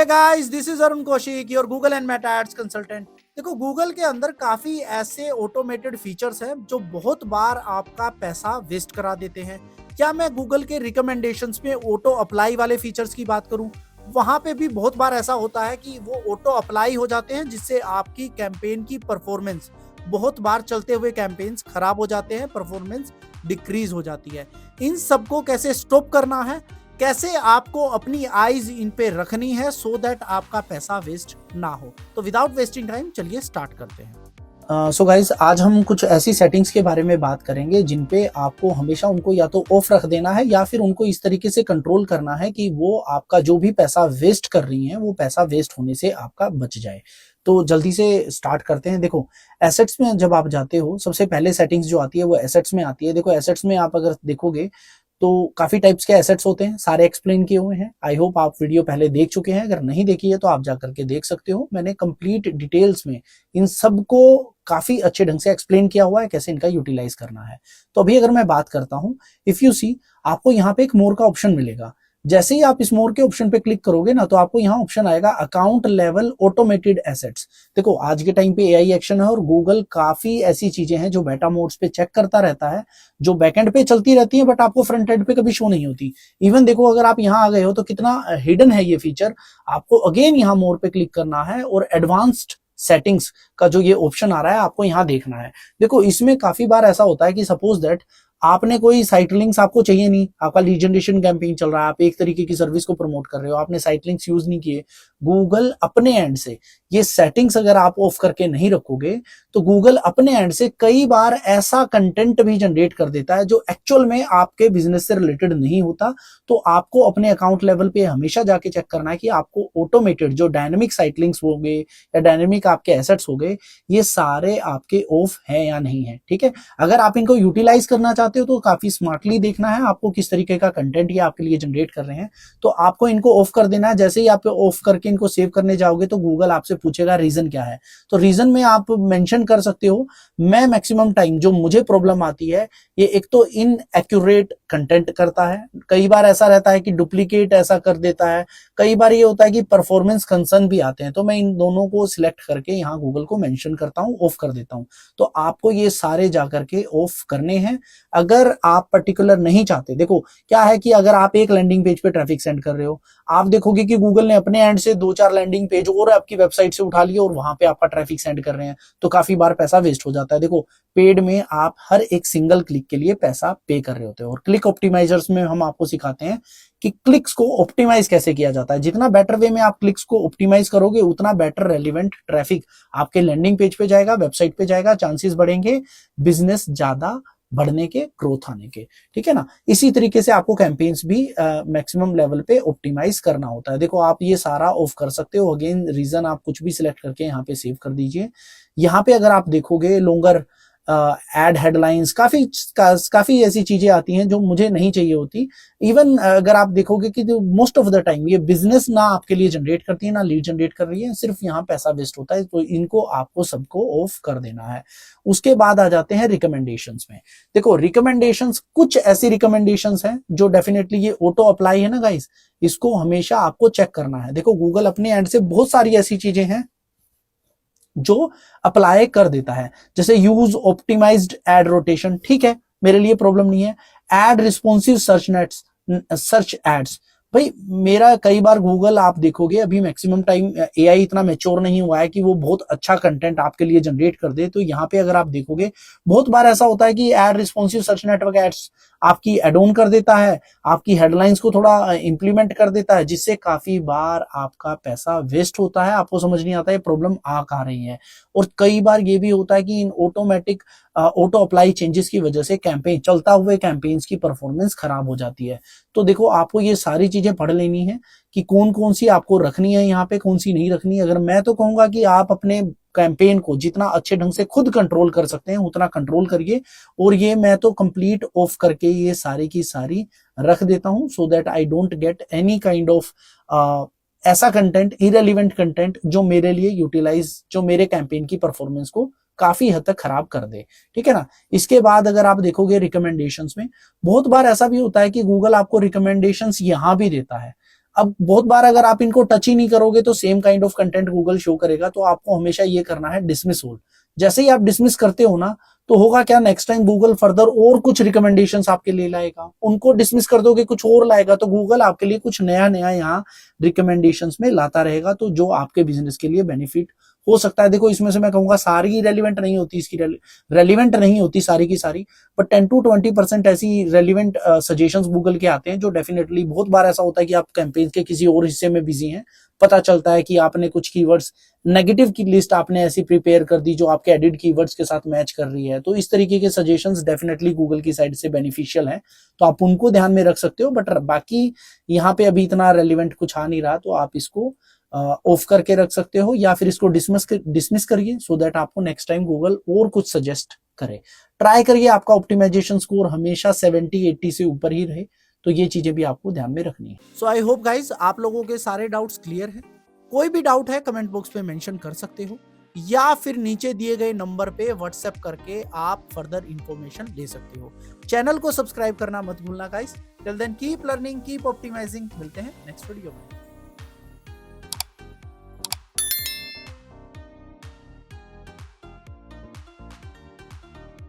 Guys, this is Arun Kaushik, your Google and Meta ads consultant. देखो, Google के अंदर काफी ऐसे ऑटोमेटेड फीचर्स हैं जो बहुत बार आपका पैसा वेस्ट करा देते हैं। क्या मैं गूगल के रिकमेंडेशंस में ऑटो अप्लाई वाले फीचर्स की बात करूं? वहां पे भी बहुत बार ऐसा होता है कि वो ऑटो अप्लाई हो जाते हैं, जिससे आपकी कैंपेन की परफॉर्मेंस, बहुत बार चलते हुए कैंपेन्स खराब हो जाते हैं, परफॉर्मेंस डिक्रीज हो जाती है। इन सबको कैसे स्टॉप करना है, कैसे आपको अपनी आईज इन पे रखनी है, सो दैट आपका पैसा वेस्ट ना हो। तो विदाउट वेस्टिंग टाइम चलिए स्टार्ट करते हैं। सो गाइज, आज हम कुछ ऐसी सेटिंग्स के बारे में बात करेंगे जिन पे आपको हमेशा उनको या तो ऑफ रख देना है या फिर उनको इस तरीके से कंट्रोल करना है कि वो आपका जो भी पैसा वेस्ट कर रही है वो पैसा वेस्ट होने से आपका बच जाए। तो जल्दी से स्टार्ट करते हैं। देखो, एसेट्स में जब आप जाते हो, सबसे पहले सेटिंग्स जो आती है वो एसेट्स में आती है। देखो, एसेट्स में आप अगर देखोगे तो काफी टाइप्स के एसेट्स होते हैं, सारे एक्सप्लेन किए हुए हैं। आई होप आप वीडियो पहले देख चुके हैं, अगर नहीं देखी है तो आप जाकर के देख सकते हो। मैंने कंप्लीट डिटेल्स में इन सबको काफी अच्छे ढंग से एक्सप्लेन किया हुआ है कैसे इनका यूटिलाइज करना है। तो अभी अगर मैं बात करता हूं, इफ यू सी, आपको यहाँ पे एक मोर का ऑप्शन मिलेगा। जैसे ही आप इस मोर के ऑप्शन पे क्लिक करोगे ना, तो आपको यहाँ ऑप्शन आएगा अकाउंट लेवल ऑटोमेटेड एसेट्स। देखो, आज के टाइम पे एआई एक्शन है और गूगल काफी ऐसी चीजें हैं जो बेटा मोड्स पे चेक करता रहता है, जो बैकएंड पे चलती रहती है बट आपको फ्रंट एंड पे कभी शो नहीं होती। इवन देखो, अगर आप यहाँ आ गए हो तो कितना हिडन है ये फीचर। आपको अगेन यहाँ मोर पे क्लिक करना है और एडवांस्ड सेटिंग्स का जो ये ऑप्शन आ रहा है आपको यहाँ देखना है। देखो, इसमें काफी बार ऐसा होता है कि सपोज दैट आपने कोई साइट लिंक्स आपको चाहिए नहीं, आपका लीड जनरेशन कैंपेन चल रहा है, आप एक तरीके की सर्विस को प्रमोट कर रहे हो, आपने साइट लिंक्स यूज नहीं किए। गूगल अपने एंड से ये सेटिंग्स अगर आप ऑफ करके नहीं रखोगे तो गूगल अपने एंड से कई बार ऐसा कंटेंट भी जनरेट कर देता है जो एक्चुअल में आपके बिजनेस से रिलेटेड नहीं होता। तो आपको अपने अकाउंट लेवल पे हमेशा जाके चेक करना है कि आपको ऑटोमेटेड जो डायनेमिक साइट लिंक्स हो गए या डायनेमिक आपके एसेट्स हो गए, ये सारे आपके ऑफ है या नहीं है। ठीक है, अगर आप इनको यूटिलाइज करना चाहते हो तो काफी स्मार्टली देखना है आपको किस तरीके का कंटेंट ये आपके लिए जनरेट कर रहे हैं। तो आपको इनको ऑफ कर देना है। जैसे ही आप ऑफ करके इनको सेव करने जाओगे तो गूगल आपसे पूछेगा रीजन क्या है। तो रीजन में आप मेंशन कर सकते हो, मैं मैक्सिमम टाइम जो मुझे प्रॉब्लम आती है, ये एक तो इनएक्यूरेट कंटेंट करता है, कई बार ऐसा रहता है कि डुप्लीकेट ऐसा कर देता है, कई बार ये होता है कि परफॉर्मेंस कंसर्न भी आते हैं। तो मैं इन दोनों को सिलेक्ट करके यहाँ गूगल को मेंशन करता हूँ, ऑफ कर देता हूँ। तो आपको ये सारे जाकर के ऑफ करने हैं अगर आप पर्टिकुलर नहीं चाहते। देखो, क्या है कि अगर आप एक लैंडिंग पेज पे ट्रैफिक सेंड कर रहे हो, आप देखोगे कि गूगल ने अपने एंड से 2-4 लैंडिंग पेज और आपकी वेबसाइट से उठा लिए और वहां पे आपका ट्रैफिक सेंड कर रहे हैं, तो काफी बार पैसा वेस्ट हो जाता है। देखो, पेड में आप हर एक सिंगल क्लिक के लिए पैसा पे कर रहे होते हो। और क्लिक ऑप्टिमाइजर्स में हम आपको सिखाते हैं कि क्लिक्स को ऑप्टिमाइज कैसे किया जाता है। जितना बेटर वे में आप क्लिक्स को ऑप्टिमाइज करोगे, उतना बेटर रेलिवेंट ट्रैफिक आपके लैंडिंग पेज पे जाएगा, वेबसाइट पे जाएगा, चांसेस बढ़ेंगे बिजनेस ज्यादा बढ़ने के, ग्रोथ आने के। ठीक है ना। इसी तरीके से आपको कैंपेन्स भी मैक्सिमम लेवल पे ऑप्टिमाइज करना होता है। देखो, आप ये सारा ऑफ कर सकते हो। अगेन, रीजन आप कुछ भी सिलेक्ट करके यहाँ पे सेव कर दीजिए। यहाँ पे अगर आप देखोगे लॉन्गर एड हेडलाइंस, काफी ऐसी चीजें आती हैं जो मुझे नहीं चाहिए होती। इवन अगर आप देखोगे कि मोस्ट ऑफ द टाइम ये बिजनेस ना आपके लिए जनरेट करती है ना लीड जनरेट कर रही है, सिर्फ यहाँ पैसा वेस्ट होता है। तो इनको आपको सबको ऑफ कर देना है। उसके बाद आ जाते हैं रिकमेंडेशंस में। देखो, रिकमेंडेशंस, कुछ ऐसी रिकमेंडेशंस हैं जो डेफिनेटली ये ऑटो अप्लाई है ना गाइस, इसको हमेशा आपको चेक करना है। देखो, गूगल अपने एंड से बहुत सारी ऐसी चीजें हैं जो अप्लाई कर देता है, जैसे यूज ऑप्टिमाइज्ड एड रोटेशन। ठीक है, मेरे लिए प्रॉब्लम नहीं है। एड रिस्पॉन्सिव सर्च एड्स, भाई मेरा कई बार गूगल, आप देखोगे अभी मैक्सिमम टाइम एआई इतना मैच्योर नहीं हुआ है कि वो बहुत अच्छा कंटेंट आपके लिए जनरेट कर दे। तो यहाँ पे अगर आप देखोगे, बहुत बार ऐसा होता है कि ad responsive search network ads आपकी एड ऑन कर देता है, आपकी हेडलाइंस को थोड़ा इंप्लीमेंट कर देता है, जिससे काफी बार आपका पैसा वेस्ट होता है। आपको समझ नहीं आता है प्रॉब्लम आ कहाँ रही है। और कई बार ये भी होता है कि इन ऑटोमेटिक ऑटो अप्लाई चेंजेस की वजह से कैंपेन, चलता हुए कैंपेन्स की परफॉर्मेंस खराब हो जाती है। तो देखो, आपको ये सारी चीजें पढ़ लेनी है कि कौन कौन सी आपको रखनी है, यहाँ पे कौन सी नहीं रखनी है। अगर मैं तो कहूंगा कि आप अपने कैंपेन को जितना अच्छे ढंग से खुद कंट्रोल कर सकते हैं उतना कंट्रोल करिए। और ये मैं तो कंप्लीट ऑफ करके ये सारी की सारी रख देता हूं, so that I don't get any kind of ऐसा कंटेंट, इरेलीवेंट कंटेंट जो मेरे लिए यूटिलाइज, जो मेरे कैंपेन की परफॉर्मेंस को काफी हद तक खराब कर दे। ठीक है ना। इसके बाद अगर आप देखोगे रिकमेंडेशंस में, बहुत बार ऐसा भी होता है कि गूगल आपको रिकमेंडेशंस यहां भी देता है। अब बहुत बार अगर आप इनको टच ही नहीं करोगे तो same kind of content Google show करेगा, तो आपको हमेशा ये करना है डिसमिस ऑल। जैसे ही आप डिसमिस करते हो ना, तो होगा क्या, नेक्स्ट टाइम गूगल फर्दर और कुछ रिकमेंडेशंस आपके लिए लाएगा। उनको डिसमिस कर दोगे कुछ और लाएगा, तो गूगल आपके लिए कुछ नया नया यहाँ रिकमेंडेशंस में लाता रहेगा, तो जो आपके बिजनेस के लिए बेनिफिट हो सकता है। देखो इसमें से मैं कहूंगा सारी रेलिवेंट नहीं होती, इसकी रेलिवेंट नहीं होती सारी की सारी, बट 10 to 20% ऐसी रेलिवेंट सजेशंस गूगल के आते हैं जो डेफिनेटली, बहुत बार ऐसा होता है कि आप कैंपेन के किसी और हिस्से में बिजी हैं, पता चलता है कि आपने कुछ कीवर्ड्स, नेगेटिव की लिस्ट आपने ऐसी प्रिपेयर कर दी जो आपके एडिट कीवर्ड्स के साथ मैच कर रही है। तो इस तरीके के सजेशंस डेफिनेटली गूगल की साइड से बेनिफिशियल हैं, तो आप उनको ध्यान में रख सकते हो। बट बाकी यहाँ पे अभी इतना रेलिवेंट कुछ आ नहीं रहा, तो आप इसको ऑफ करके रख सकते हो, या फिर इसको डिसमिस करिए, सो दैट आपको नेक्स्ट टाइम गूगल और कुछ सजेस्ट करे। ट्राई करिए आपका ऑप्टिमाइजेशन स्कोर हमेशा 70-80 से ऊपर ही रहे, तो ये चीजें भी आपको ध्यान में रखनी है। सो आई होप गाइज आप लोगों के सारे डाउट्स क्लियर है। कोई भी डाउट है कमेंट बॉक्स पे मेंशन कर सकते हो, या फिर नीचे दिए गए नंबर पे व्हाट्सएप करके आप फर्दर इंफॉर्मेशन ले सकते हो। चैनल को सब्सक्राइब करना मत भूलना guys. Till then keep learning, keep optimizing. मिलते हैं नेक्स्ट वीडियो में।